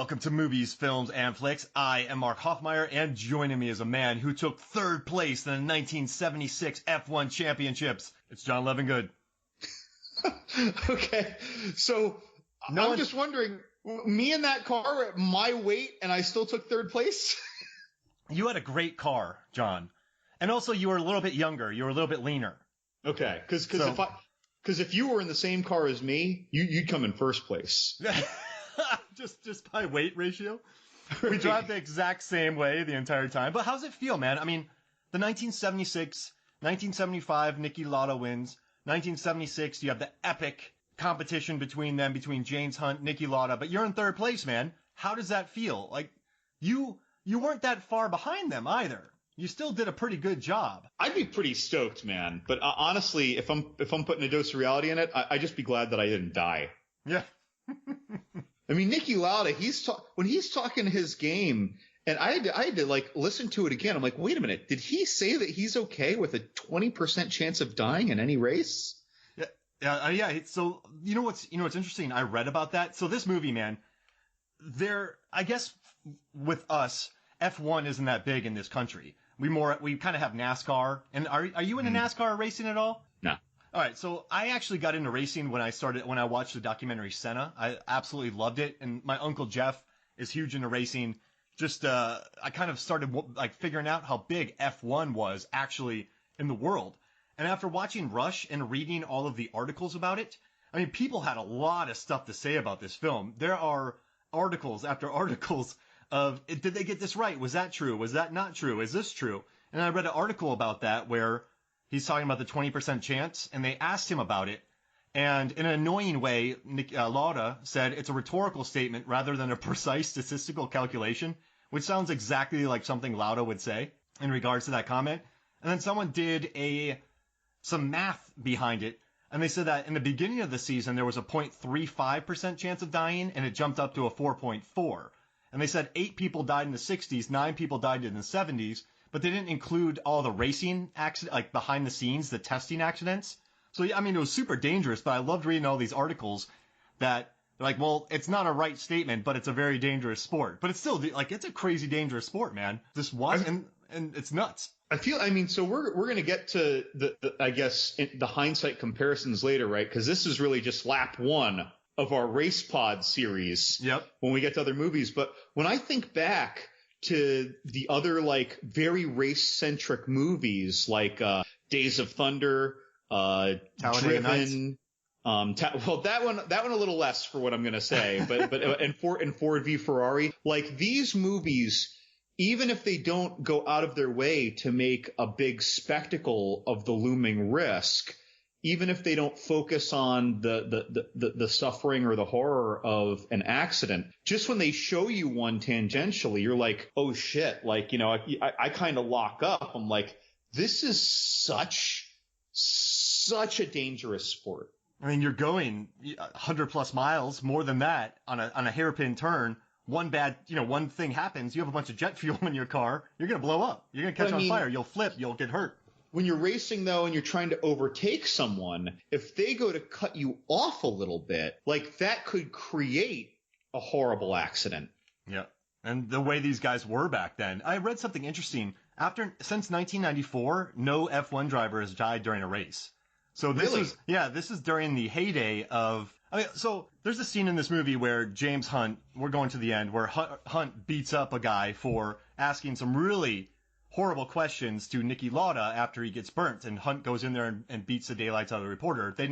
Welcome to Movies, Films, and Flicks. I am Mark Hoffmeyer, and joining me is a man who took third place in the 1976 F1 Championships. It's John Levingood. Okay, so I'm just wondering, me in that car at my weight, and I still took third place? You had a great car, John. And also, you were a little bit younger. You were a little bit leaner. Okay, because if you were in the same car as me, you'd come in first place. just by weight ratio? We drive the exact same way the entire time. But how's it feel, man? I mean, the 1976, 1975 Niki Lauda wins. 1976, you have the epic competition between them, between James Hunt, Niki Lauda. But you're in third place, man. How does that feel? Like, you weren't that far behind them either. You still did a pretty good job. I'd be pretty stoked, man. But honestly, if I'm putting a dose of reality in it, I'd just be glad that I didn't die. Yeah. I mean, Niki Lauda, when he's talking his game, and I had to like listen to it again. I'm like, wait a minute, did he say that he's okay with a 20% chance of dying in any race? Yeah. So you know what's interesting? I read about that. So this movie, man, I guess with us, F1 isn't that big in this country. We kind of have NASCAR. And are you into NASCAR racing at all? No. All right, so I actually got into racing when I watched the documentary Senna. I absolutely loved it, and my uncle Jeff is huge into racing. I kind of started like figuring out how big F1 was actually in the world. And after watching Rush and reading all of the articles about it, I mean, people had a lot of stuff to say about this film. There are articles after articles of, did they get this right? Was that true? Was that not true? Is this true? And I read an article about that where he's talking about the 20% chance, and they asked him about it. And in an annoying way, Lauda said it's a rhetorical statement rather than a precise statistical calculation, which sounds exactly like something Lauda would say in regards to that comment. And then someone did some math behind it, and they said that in the beginning of the season, there was a 0.35% chance of dying, and it jumped up to a 4.4. And they said 8 people died in the 60s, 9 people died in the 70s, but they didn't include all the racing accident, like behind the scenes, the testing accidents. So, yeah, I mean, it was super dangerous, but I loved reading all these articles that they're like, well, it's not a right statement, but it's a very dangerous sport. But it's still, like, it's a crazy dangerous sport, man. This was, and it's nuts. So we're going to get to the hindsight comparisons later, right? Because this is really just lap one of our Race Pod series. Yep. When we get to other movies. But when I think back to the other like very race-centric movies like Days of Thunder, Driven, well that one a little less for what I'm gonna say, but and Ford v Ferrari, like these movies, even if they don't go out of their way to make a big spectacle of the looming risk, even if they don't focus on the suffering or the horror of an accident, just when they show you one tangentially, you're like, oh shit, like, you know, I kind of lock up. I'm like, this is such a dangerous sport. I mean, you're going 100 plus miles, more than that, on a hairpin turn. One thing happens, you have a bunch of jet fuel in your car, you're going to blow up. You're going to catch on fire. You'll flip. You'll get hurt. When you're racing, though, and you're trying to overtake someone, if they go to cut you off a little bit, like that could create a horrible accident. Yeah. And the way these guys were back then. I read something interesting. Since 1994, no F1 driver has died during a race. So this is during the heyday of, so there's a scene in this movie where James Hunt, we're going to the end, where Hunt beats up a guy for asking some really horrible questions to Niki Lauda after he gets burnt, and Hunt goes in there and beats the daylights out of the reporter. That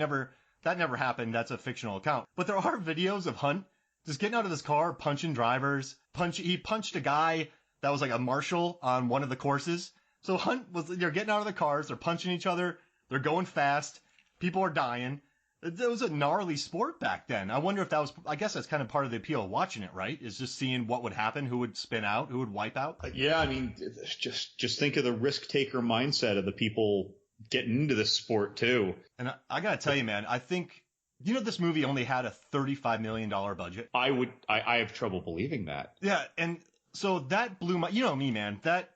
never happened. That's a fictional account. But there are videos of Hunt just getting out of his car, punching drivers. He punched a guy that was like a marshal on one of the courses. So they're getting out of the cars, they're punching each other, they're going fast, people are dying. It was a gnarly sport back then. I wonder if I guess that's kind of part of the appeal of watching it, right? Is just seeing what would happen, who would spin out, who would wipe out. Yeah, I mean, just think of the risk taker mindset of the people getting into this sport too. And I gotta tell you, man, I think, this movie only had a $35 million budget. I have trouble believing that. Yeah, and so that blew me, man, that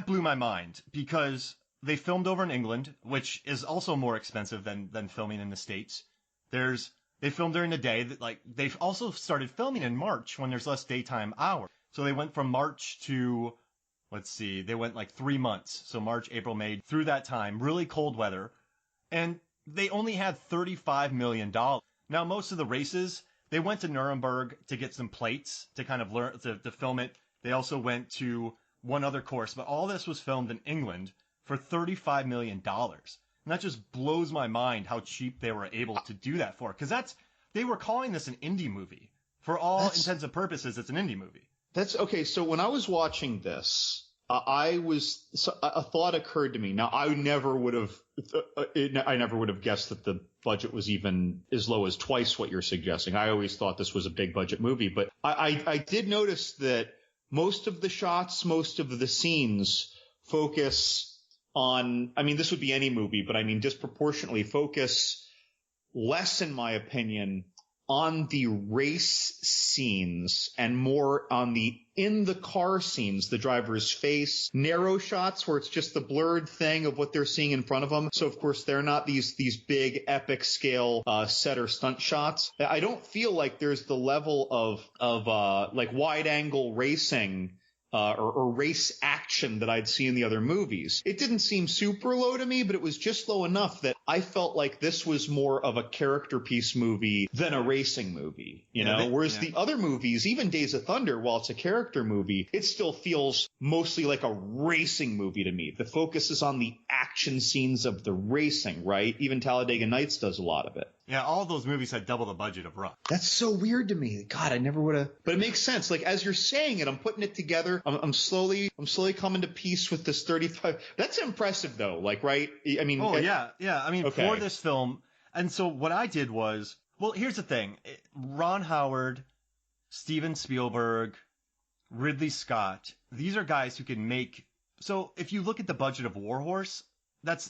blew my mind, because they filmed over in England, which is also more expensive than filming in the States. There's They filmed during the day. That like they've also started filming in March when there's less daytime hours. So they went from March to, let's see, they went like 3 months. So March, April, May, through that time, really cold weather. And they only had $35 million. Now, most of the races, they went to Nuremberg to get some plates to kind of learn to film it. They also went to one other course, but all this was filmed in England for $35 million. And that just blows my mind how cheap they were able to do that for. Because they were calling this an indie movie. For all intents and purposes, it's an indie movie. That's okay. So when I was watching this, a thought occurred to me. Now, I never would have guessed that the budget was even as low as twice what you're suggesting. I always thought this was a big budget movie, but I did notice that most of the shots, most of the scenes focus on, I mean, this would be any movie, but I mean, disproportionately focus less, in my opinion, on the race scenes and more on the in the car scenes, the driver's face, narrow shots where it's just the blurred thing of what they're seeing in front of them. So of course they're not these big epic scale set or stunt shots. I don't feel like there's the level of like wide angle racing or race action that I'd see in the other movies. It didn't seem super low to me, but it was just low enough that I felt like this was more of a character piece movie than a racing movie, you know? Whereas the other movies, even Days of Thunder, while it's a character movie, it still feels mostly like a racing movie to me. The focus is on the action scenes of the racing, right? Even Talladega Nights does a lot of it. Yeah, all those movies had double the budget of Rush. That's so weird to me. God, I never would have. But it makes sense. Like as you're saying it, I'm putting it together. I'm slowly coming to peace with this 35. That's impressive though. Like, right? I mean. Oh yeah. I mean, for this film, and so what I did was, well, here's the thing: Ron Howard, Steven Spielberg, Ridley Scott. These are guys who can make. So if you look at the budget of War Horse.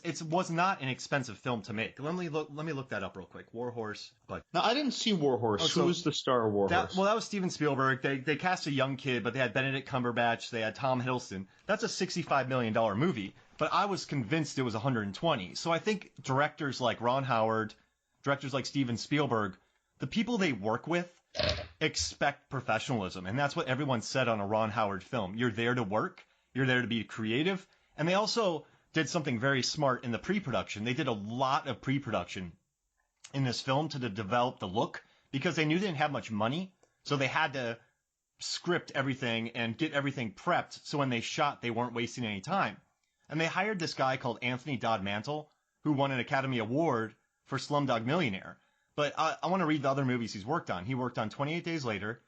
It was not an expensive film to make. Let me look that up real quick. War Horse, but no, I didn't see War Horse. Who was the star of War Horse? Well, that was Steven Spielberg. They cast a young kid, but they had Benedict Cumberbatch. They had Tom Hiddleston. That's a $65 million movie, but I was convinced it was 120. So I think directors like Ron Howard, directors like Steven Spielberg, the people they work with expect professionalism, and that's what everyone said on a Ron Howard film. You're there to work. You're there to be creative, and they also did something very smart in the pre-production. They did a lot of pre-production in this film to develop the look because they knew they didn't have much money. So they had to script everything and get everything prepped. So when they shot, they weren't wasting any time. And they hired this guy called Anthony Dodd Mantle, who won an Academy Award for Slumdog Millionaire. But I want to read the other movies he's worked on. He worked on 28 Days Later,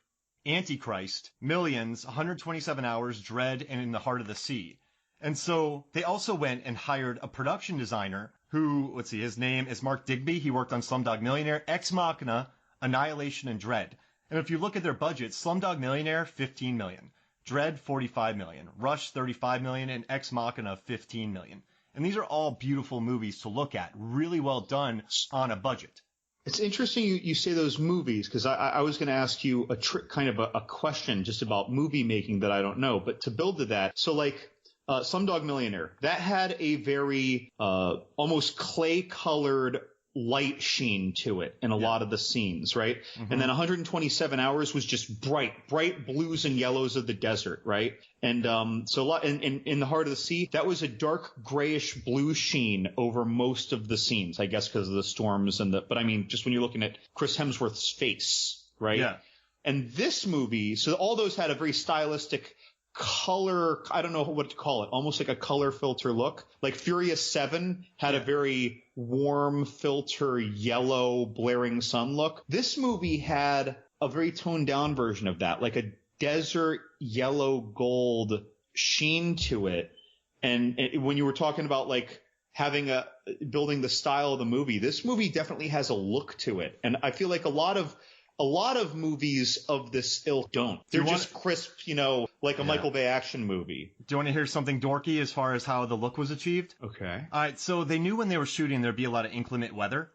Antichrist, Millions, 127 Hours, Dread, and In the Heart of the Sea. And so they also went and hired a production designer who, let's see, his name is Mark Digby. He worked on Slumdog Millionaire, Ex Machina, Annihilation, and Dread. And if you look at their budget, Slumdog Millionaire, $15 million. Dread, $45 million. Rush, $35 million. And Ex Machina, $15 million. And these are all beautiful movies to look at. Really well done on a budget. It's interesting you say those movies because I was going to ask you a question just about movie making that I don't know. But to build to that, so like Slumdog Millionaire, that had a very almost clay-colored light sheen to it in a lot of the scenes, right? Mm-hmm. And then 127 Hours was just bright blues and yellows of the desert, right? And so a lot in the Heart of the Sea, that was a dark grayish blue sheen over most of the scenes, I guess because of the storms but I mean, just when you're looking at Chris Hemsworth's face, right? Yeah. And this movie, so all those had a very stylistic color, I don't know what to call it, almost like a color filter look. Like Furious 7 had a very warm filter, yellow, blaring sun look. This movie had a very toned down version of that, like a desert yellow gold sheen to it. And when you were talking about like building the style of the movie, this movie definitely has a look to it. And I feel like a lot of movies of this ilk don't. They're just crisp, like a Michael Bay action movie. Do you want to hear something dorky as far as how the look was achieved? Okay. All right, so they knew when they were shooting there'd be a lot of inclement weather.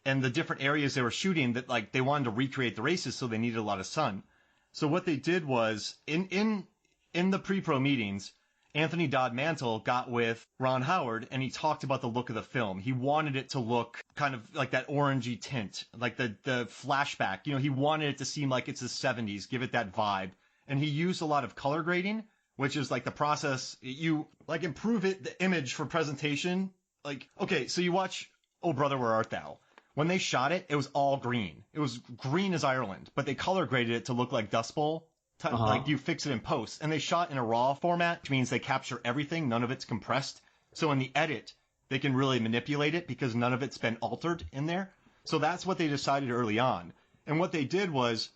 And the different areas they were shooting that like they wanted to recreate the races, so they needed a lot of sun. So what they did was in the pre-pro meetings, Anthony Dodd Mantle got with Ron Howard and he talked about the look of the film. He wanted it to look kind of like that orangey tint, like the flashback. You know, he wanted it to seem like it's the 70s, give it that vibe. And he used a lot of color grading, which is like the process you like improve it, the image for presentation. Like, okay, so you watch Oh Brother, Where Art Thou? When they shot it, it was all green. It was green as Ireland, but they color graded it to look like Dust Bowl. Like you fix it in post. And they shot in a raw format, which means they capture everything. None of it's compressed. So in the edit, they can really manipulate it because none of it's been altered in there. So that's what they decided early on. And what they did was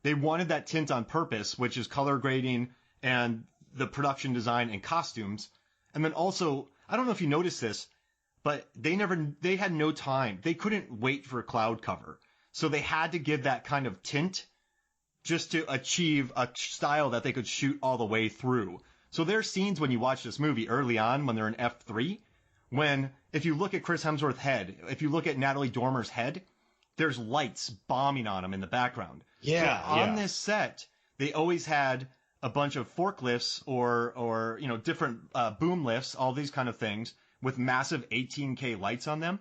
they wanted that tint on purpose, which is color grading and the production design and costumes. And then also, I don't know if you noticed this, but they had no time. They couldn't wait for a cloud cover. So they had to give that kind of tint just to achieve a style that they could shoot all the way through. So there's scenes when you watch this movie early on when they're in F3, when if you look at Chris Hemsworth's head, if you look at Natalie Dormer's head, there's lights bombing on them in the background. Yeah. So on this set, they always had a bunch of forklifts or you know, different boom lifts, all these kind of things with massive 18K lights on them.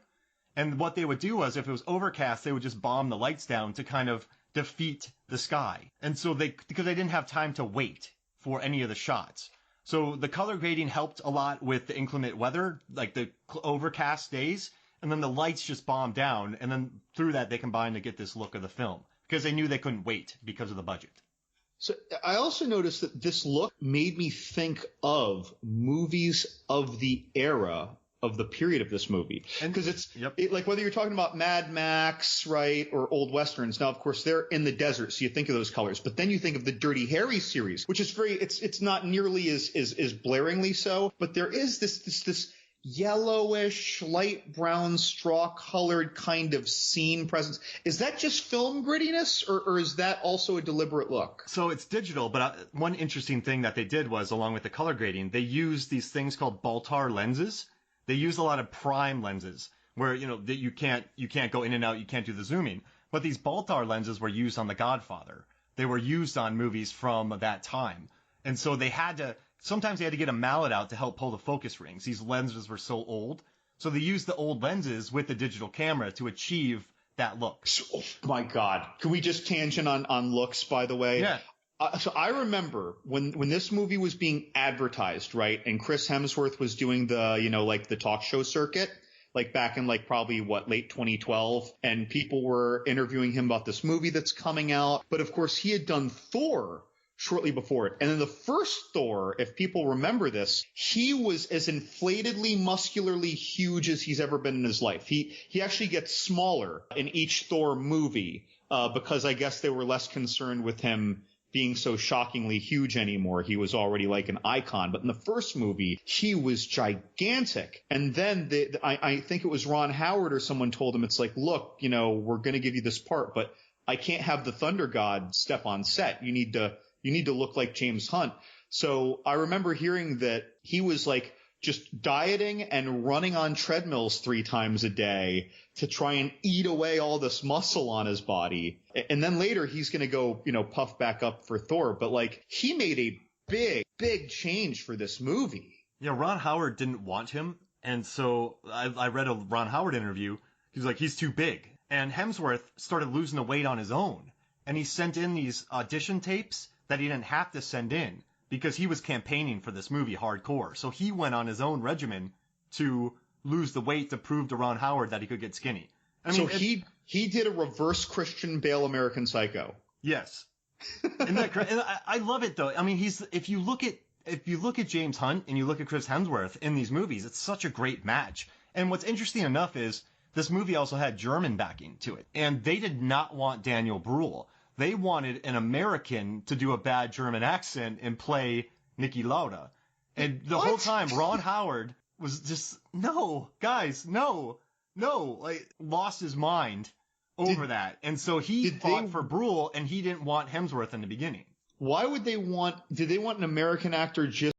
And what they would do was if it was overcast, they would just bomb the lights down to kind of defeat the sky. And so because they didn't have time to wait for any of the shots. So the color grading helped a lot with the inclement weather, like the overcast days, and then the lights just bombed down, and then through that they combined to get this look of the film because they knew they couldn't wait because of the budget. So I also noticed that this look made me think of movies of the era of the period of this movie. Because it's like whether you're talking about Mad Max, right, or old Westerns. Now, of course, they're in the desert, so you think of those colors. But then you think of the Dirty Harry series, which is it's not nearly as blaringly so. But there is this yellowish, light brown, straw-colored kind of scene presence. Is that just film grittiness, or is that also a deliberate look? So it's digital, but one interesting thing that they did was, along with the color grading, they used these things called Baltar lenses. They use a lot of prime lenses where, you know, that you can't go in and out, you can't do the zooming. But these Baltar lenses were used on The Godfather. They were used on movies from that time. And so sometimes they had to get a mallet out to help pull the focus rings. These lenses were so old. So they used the old lenses with the digital camera to achieve that look. Oh my God. Can we just tangent on looks, by the way? Yeah. So I remember when this movie was being advertised, right? And Chris Hemsworth was doing the talk show circuit, like back in probably late 2012. And people were interviewing him about this movie that's coming out. But of course he had done Thor shortly before it. And in the first Thor, if people remember this, he was as inflatedly, muscularly huge as he's ever been in his life. He actually gets smaller in each Thor movie, because I guess they were less concerned with him being so shockingly huge anymore. He was already like an icon. But in the first movie, he was gigantic. And then I think it was Ron Howard or someone told him, it's like, look, we're going to give you this part, but I can't have the Thunder God step on set. You need to look like James Hunt. So I remember hearing that he was like just dieting and running on treadmills 3 times a day to try and eat away all this muscle on his body. And then later he's going to go, puff back up for Thor. But he made a big, big change for this movie. Yeah, Ron Howard didn't want him. And so I read a Ron Howard interview. He was like, he's too big. And Hemsworth started losing the weight on his own. And he sent in these audition tapes that he didn't have to send in, because he was campaigning for this movie hardcore. So he went on his own regimen to lose the weight to prove to Ron Howard that he could get skinny. So he did a reverse Christian Bale American Psycho. Yes. And I love it though. I mean, if you look at James Hunt and you look at Chris Hemsworth in these movies, it's such a great match. And what's interesting enough is this movie also had German backing to it. And they did not want Daniel Bruhl. They wanted an American to do a bad German accent and play Niki Lauda. And the whole time, Ron Howard was just, no, guys, no, lost his mind over that. And so he fought for Bruhl, and he didn't want Hemsworth in the beginning. Why would did they want an American actor just